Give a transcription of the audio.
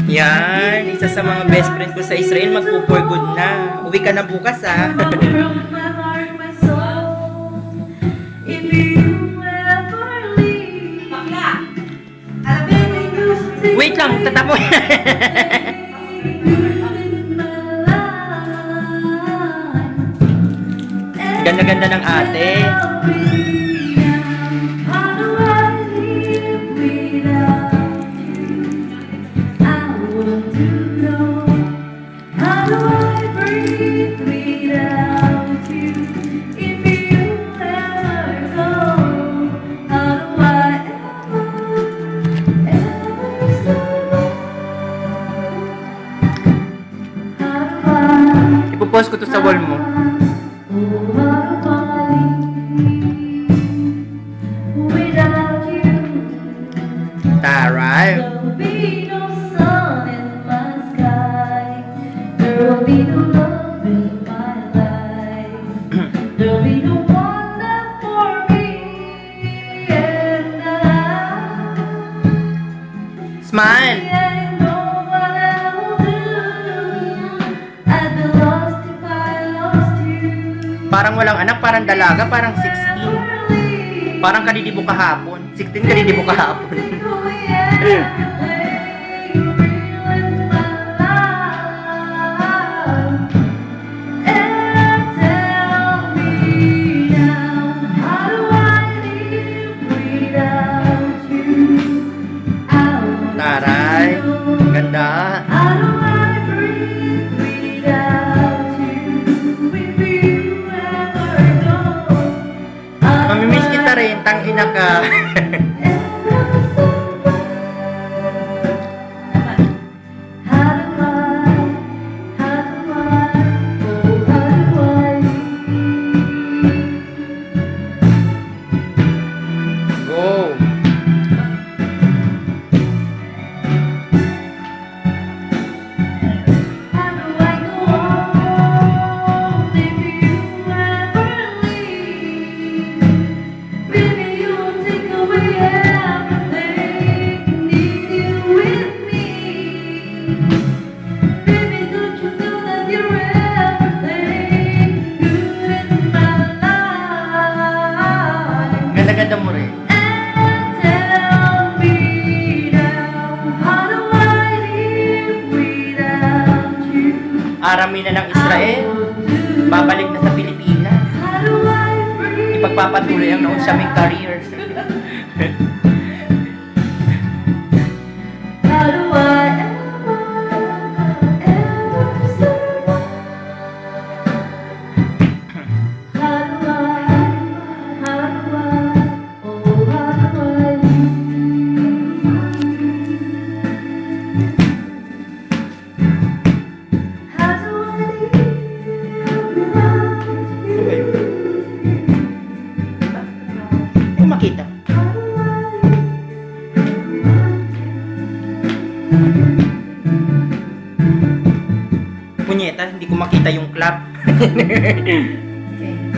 Yan, isa sa mga best friend ko sa Israel, magpo-for good na. Uwi ka na bukas, ah. Wait lang, tatapos. Ganda-ganda ng ate. Ipopost ko to sa wall mo. Taray. Smile. Parang walang anak, parang dalaga, parang 16. Parang kadidibo kahapon. 16 kadidibo kahapon. Taray, ganda. Mamimiss kita rin, tangina ka. Go. Ganda-ganda mo rin. Arami na ng Israel, babalik na sa Pilipinas. Ipagpapatuloy ang noon sa aming career. Hindi ko makita. Punyeta, hindi ko makita yung clap. Okay.